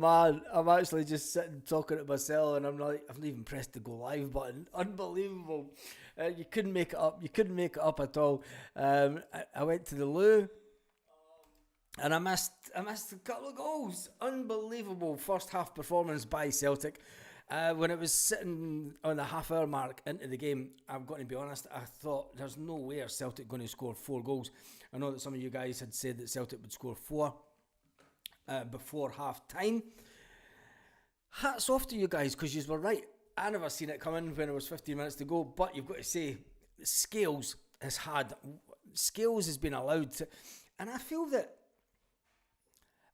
man, I'm actually just sitting talking to myself, and I'm like, I've not even pressed the go live button. Unbelievable! You couldn't make it up. You couldn't make it up at all. I went to the loo, and I missed a couple of goals. Unbelievable first half performance by Celtic. When it was sitting on the half hour mark into the game, I'm going to be honest, I thought there's no way Celtic going to score 4 goals. I know that some of you guys had said that Celtic would score 4 before half time. Hats off to you guys, because you were right. I never seen it coming when it was 15 minutes to go, but you've got to say, Scales has been allowed to, and I feel that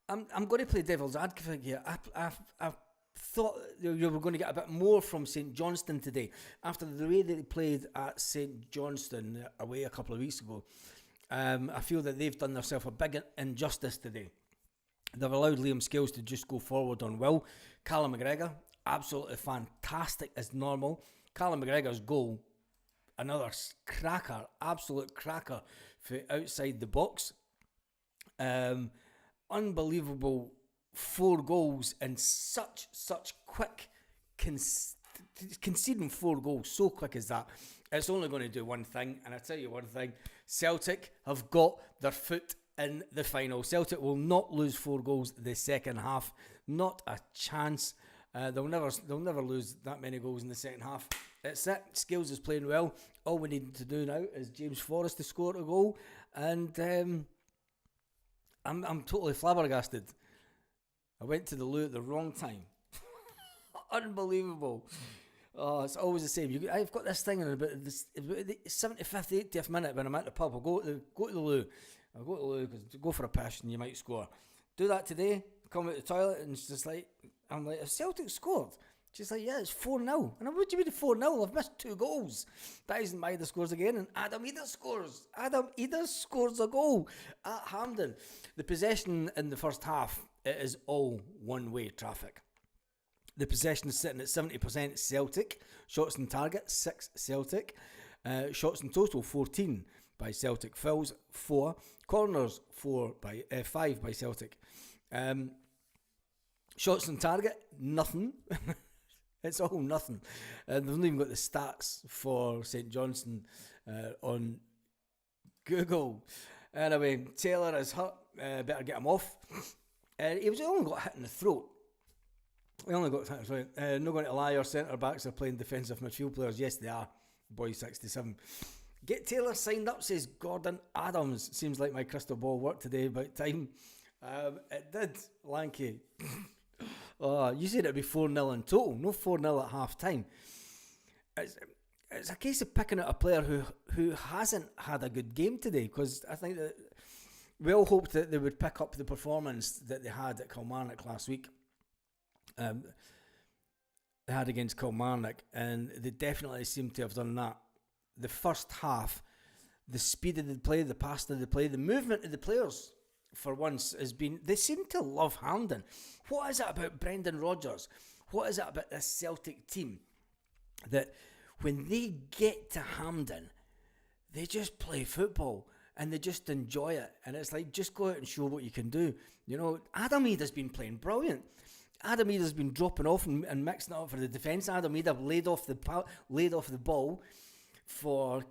I'm going to play devil's advocate here. I thought you were going to get a bit more from St Johnstone today after the way that they played at St Johnstone away a couple of weeks ago. I feel that they've done themselves a big injustice today. They've allowed Liam Scales to just go forward on will. Callum McGregor, absolutely fantastic as normal. Callum McGregor's goal, another cracker, absolute cracker for outside the box. Unbelievable 4 goals in such quick conceding 4 goals so quick as that. It's only going to do one thing, and I tell you one thing, Celtic have got their foot in the final. Celtic will not lose 4 goals the second half, not a chance. They'll never lose that many goals in the second half. It's it. Scales is playing well. All we need to do now is James Forrest to score a goal, and I'm totally flabbergasted. I went to the loo at the wrong time. Unbelievable. Oh, it's always the same. I've got this thing in about the 75th, 80th minute when I'm at the pub. I'll go to the loo. I'll go to the loo because go for a piss and you might score. Do that today. Come out the toilet and it's just like, I'm like, have Celtic scored? She's like, yeah, it's 4-0. And I'm, what do you mean 4-0? I've missed 2 goals. Dyson Maeda scores again and Adam Eder scores. Adam Eder scores a goal at Hampden. The possession in the first half, it is all one-way traffic. The possession is sitting at 70% Celtic. Shots on target, 6 Celtic. Shots in total, 14 by Celtic. Fouls, 4. Corners, 5 by Celtic. Shots on target, nothing. It's all nothing. They've not even got the stats for St Johnstone on Google. Anyway, Taylor is hurt. Better get him off. He only got hit in the throat. We only got hit. Right. Not going to lie, our centre backs are playing defensive midfield players. Yes, they are. Boy 67. Get Taylor signed up, says Gordon Adams. Seems like my crystal ball worked today. About time. It did, Lanky. Oh, you said it'd be 4-0 in total, no 4-0 at half time. It's a case of picking out a player who hasn't had a good game today, because I think that we all hoped that they would pick up the performance that they had at Kilmarnock last week. They had against Kilmarnock, and they definitely seem to have done that. The first half, the speed of the play, the passing of the play, the movement of the players, for once, has been... They seem to love Hampden. What is it about Brendan Rodgers? What is it about this Celtic team that when they get to Hampden, they just play football and they just enjoy it? And it's like, just go out and show what you can do. You know, Adam Eder's been playing brilliant. Adam Eder's been dropping off and mixing it up for the defence. Adam Eder laid off the ball for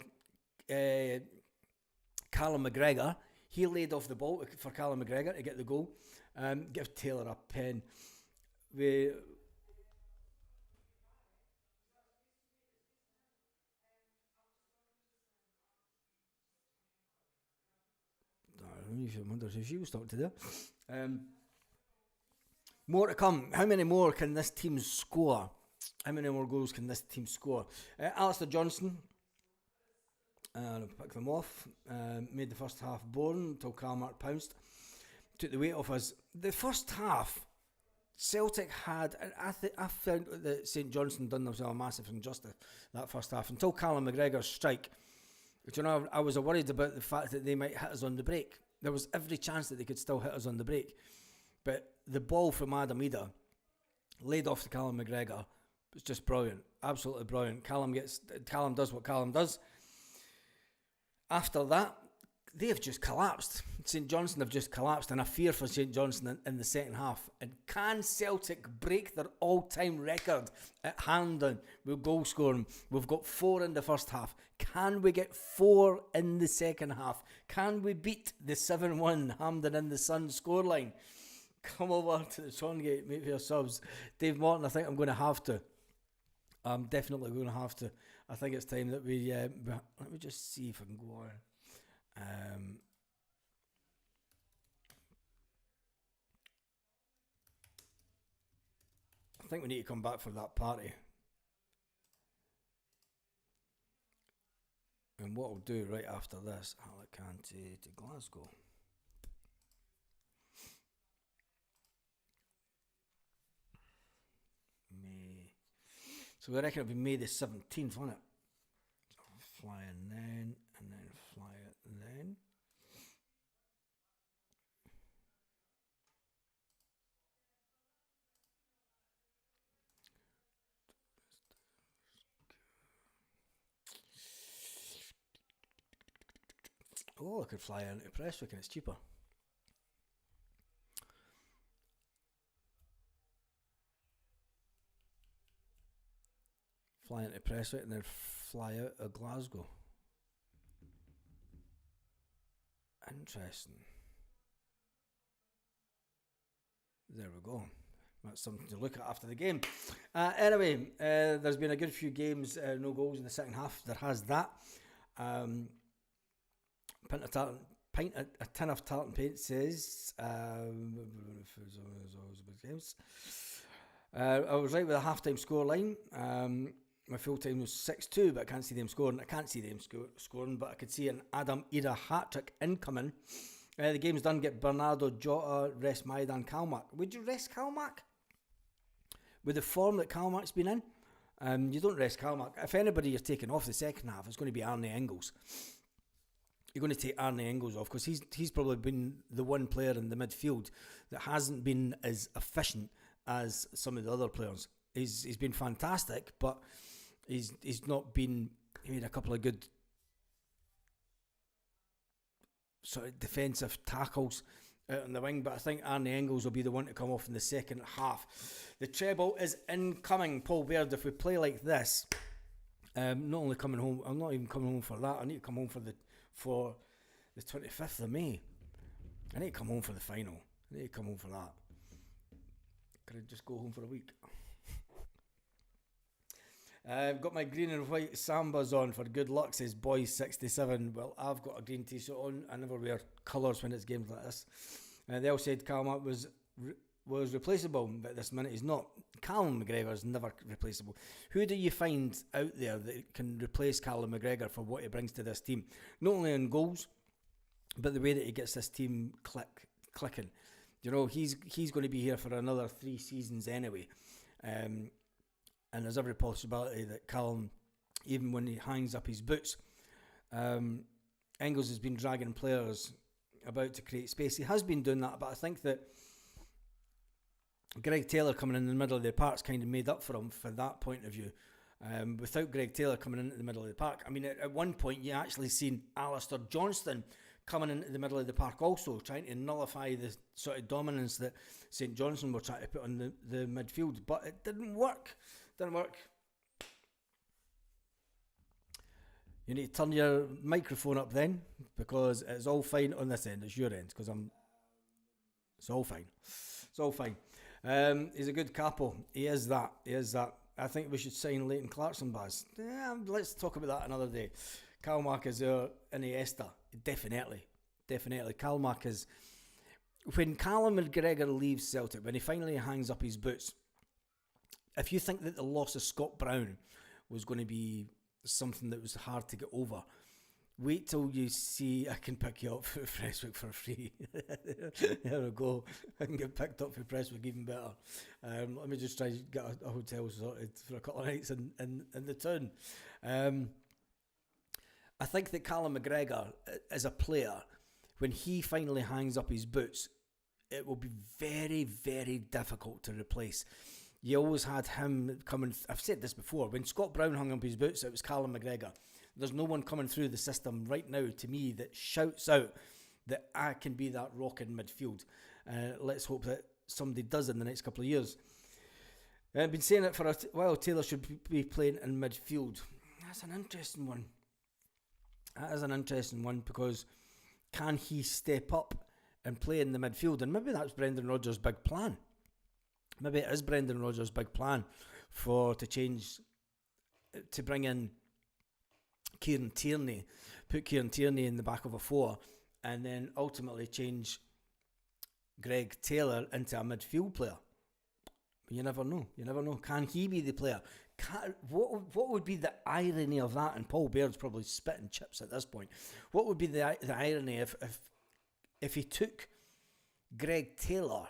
Callum McGregor. He laid off the ball for Callum McGregor to get the goal. Give Taylor a pen. Let me wonder if she was talking to there. More to come. How many more can this team score? How many more goals can this team score? Alistair Johnstone. Pick them off. Made the first half boring until Calmark pounced. Took the weight off us. The first half, Celtic had... I found that St Johnstone done themselves a massive injustice that first half until Callum McGregor's strike. But you know, I was worried about the fact that they might hit us on the break. There was every chance that they could still hit us on the break. But the ball from Adam Eder, laid off to Callum McGregor, was just brilliant. Absolutely brilliant. Callum does what Callum does. After that, they have just collapsed. St Johnstone have just collapsed, and I fear for St Johnstone in the second half. And can Celtic break their all-time record at Hampden with goal scoring? We've got 4 in the first half. Can we get 4 in the second half? Can we beat the 7-1 Hampden in the Sun scoreline? Come over to the Songate, mate, for your subs. Dave Morton, I think I'm going to have to. I'm definitely going to have to. I think it's time that we let me just see if I can go on. I think we need to come back for that party. And what I'll do right after this, Alicante to Glasgow. May. So we reckon it'll be May the 17th, won't it? So fly in then, and then fly it then. Oh, I could fly into Prestwick and it's cheaper. Fly into Prestwick and then fly out of Glasgow. Interesting. There we go. That's something to look at after the game. Anyway, there's been a good few games, no goals in the second half. There has that. A tin of tartan paint says I was right with a half-time score line. My full time was 6-2, but I can't see them scoring. I can't see them scoring, but I could see an Adam Ida hat-trick incoming. The game's done. Get Bernardo Jota, rest Maidan Kalmak. Would you rest Kalmak? With the form that Kalmak's been in? You don't rest Kalmak. If anybody you're taking off the second half, it's going to be Arne Engels. You're going to take Arne Engels off because he's probably been the one player in the midfield that hasn't been as efficient as some of the other players. He's been fantastic, but he's not been. He made a couple of good sort of defensive tackles out on the wing, but I think Arne Engels will be the one to come off in the second half. The treble is incoming, Paul Baird. If we play like this, not only coming home, I'm not even coming home for that. I need to come home for the 25th of May. I need to come home for the final. I need to come home for that. Could I just go home for a week? I've got my green and white Sambas on for good luck, says Boy67. Well, I've got a green t-shirt on. I never wear colours when it's games like this. They all said Calum was replaceable, but this minute he's not. Callum McGregor is never replaceable. Who do you find out there that can replace Callum McGregor for what he brings to this team? Not only in goals, but the way that he gets this team clicking. You know, he's going to be here for another 3 seasons anyway. And there's every possibility that Callum, even when he hangs up his boots, Engels has been dragging players about to create space. He has been doing that, but I think that Greg Taylor coming in the middle of the park's kind of made up for him for that point of view. Without Greg Taylor coming into the middle of the park, I mean, at one point you actually seen Alistair Johnstone coming into the middle of the park also, trying to nullify the sort of dominance that St Johnstone were trying to put on the midfield, but it didn't work. Didn't work. You need to turn your microphone up then, because it's all fine on this end. It's your end, because it's all fine. It's all fine. He's a good capo. He is that. I think we should sign Leighton Clarkson, Baz. Yeah, let's talk about that another day. Kalmak is our Iniesta. Definitely. Kalmak is... When Callum McGregor leaves Celtic, when he finally hangs up his boots, if you think that the loss of Scott Brown was going to be something that was hard to get over, wait till you see I can pick you up for Prestwick for free. There we go. I can get picked up for Prestwick even better. Let me just try to get a hotel sorted for a couple of nights in the town. I think that Callum McGregor, as a player, when he finally hangs up his boots, it will be very, very difficult to replace. You always had him coming. I've said this before. When Scott Brown hung up his boots, it was Callum McGregor. There's no one coming through the system right now to me that shouts out that I can be that rock in midfield. Let's hope that somebody does in the next couple of years. I've been saying it for a while. Taylor should be playing in midfield. That's an interesting one. That is an interesting one, because can he step up and play in the midfield? And maybe that's Brendan Rodgers' big plan. Maybe it is Brendan Rodgers' big plan to bring in Kieran Tierney, put Kieran Tierney in the back of a 4, and then ultimately change Greg Taylor into a midfield player. But you never know. You never know. Can he be the player? What would be the irony of that? And Paul Baird's probably spitting chips at this point. What would be the irony if he took Greg Taylor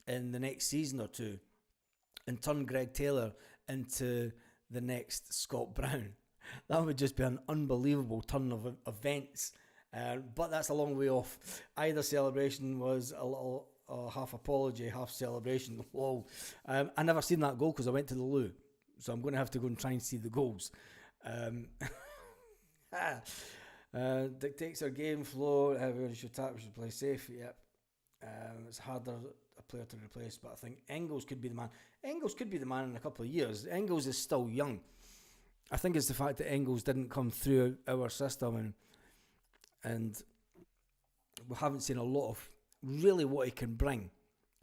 in the next season or two and turned Greg Taylor into the next Scott Brown? That would just be an unbelievable turn of events. But that's a long way off. Either celebration was a little half apology, half celebration. Whoa. I never seen that goal because I went to the loo. So I'm going to have to go and try and see the goals. Dictates our game flow. We should play safe. Yep. It's harder a player to replace, but I think Engels could be the man. Engels could be the man in a couple of years. Engels is still young. I think it's the fact that Engels didn't come through our system, and we haven't seen a lot of really what he can bring.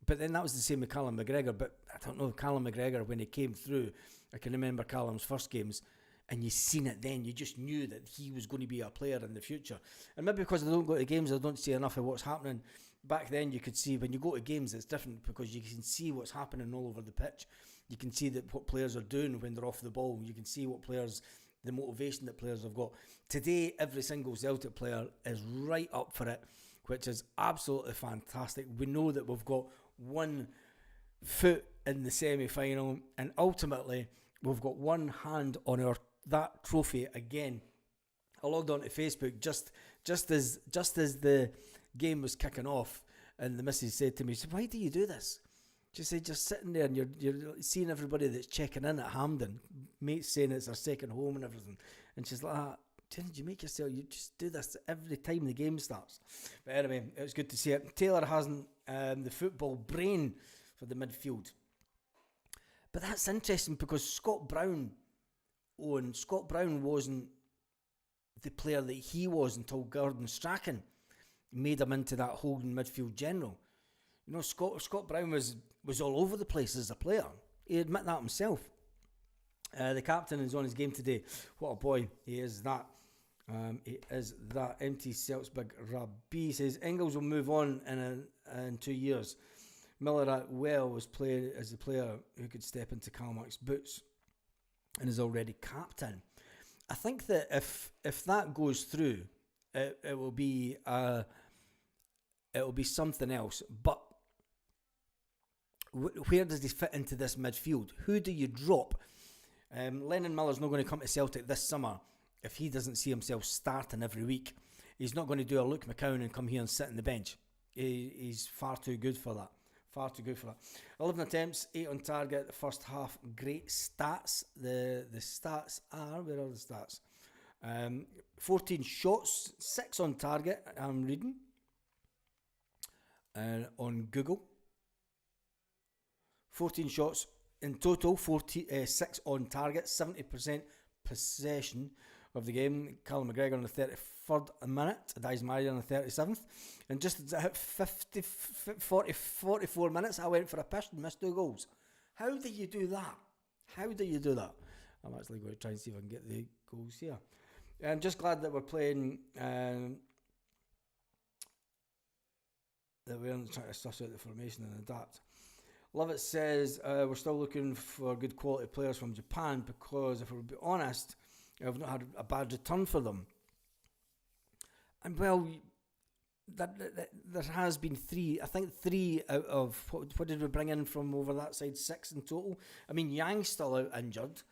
But then that was the same with Callum McGregor. But I don't know, Callum McGregor, when he came through, I can remember Callum's first games, and you seen it then. You just knew that he was going to be a player in the future. And maybe because I don't go to games, I don't see enough of what's happening. Back then, you could see, when you go to games, it's different because you can see what's happening all over the pitch. You can see that what players are doing when they're off the ball. You can see what players, the motivation that players have got. Today, every single Celtic player is right up for it, which is absolutely fantastic. We know that we've got one foot in the semi-final, and ultimately we've got one hand on that trophy again. I logged onto Facebook just as the game was kicking off, and the missus said to me, "So why do you do this?" She said, "Just sitting there and you're seeing everybody that's checking in at Hampden, mates saying it's their second home and everything." And she's like, "Didn't you make yourself? You just do this every time the game starts." But anyway, it was good to see it. Taylor hasn't the football brain for the midfield. But that's interesting because Scott Brown wasn't the player that he was until Gordon Strachan made him into that holding midfield general. You know, Scott Brown was all over the place as a player. He admit that himself. The captain is on his game today. What a boy he is. That he is that. Empty Celts big Rabbi says Engels will move on in 2 years. Miller at well was playing as a player who could step into Calmack's boots and is already captain. I think that if that goes through, it will be something else. But where does he fit into this midfield? Who do you drop? Lennon Miller's not going to come to Celtic this summer if he doesn't see himself starting every week. He's not going to do a Luke McCowan and come here and sit on the bench. He's far too good for that. 11 attempts, 8 on target. The first half, great stats. The stats are, where are the stats? 14 shots, 6 on target. I'm reading on Google. 14 shots in total, 6 on target, 70% possession of the game. Callum McGregor on the 33rd minute, Dies Mari on the 37th. And just as it hit 44 minutes, I went for a piss and missed 2 goals. How do you do that? I'm actually going to try and see if I can get the goals here. I'm just glad that we're playing, that we aren't trying to suss out the formation and adapt. Lovett says we're still looking for good quality players from Japan because, if we'll be honest, I've not had a bad return for them. And well, there has been 3. I think 3 out of what did we bring in from over that side? 6 in total. I mean, Yang's still out injured.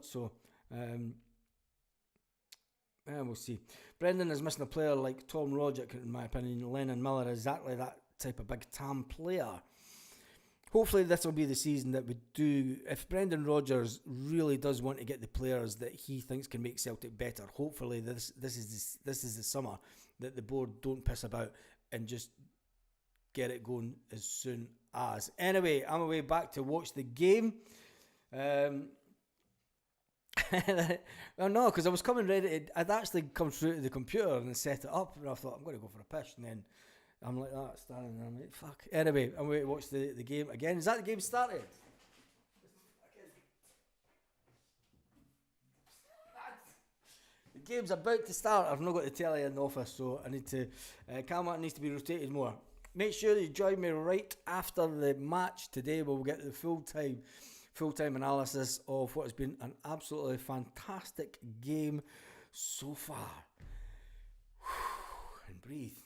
So we'll see. Brendan is missing a player like Tom Rogic, in my opinion. Lennon Miller is exactly that type of big tam player. hopefully this will be the season that we do. If Brendan Rodgers really does want to get the players that he thinks can make Celtic better, hopefully this is the summer that the board don't piss about and just get it going as soon as. Anyway, I'm away back to watch the game. Well, no, because I was coming ready to, I'd actually come through to the computer and set it up, and I thought, I'm going to go for a piss, and then I'm like that, standing there, I'm like, fuck. Anyway, I'm going to watch the game again. Is that the game started? The game's about to start. I've not got the telly in the office, so I need to, camera needs to be rotated more. Make sure that you join me right after the match today, where we'll get the full-time analysis of what has been an absolutely fantastic game so far. And breathe.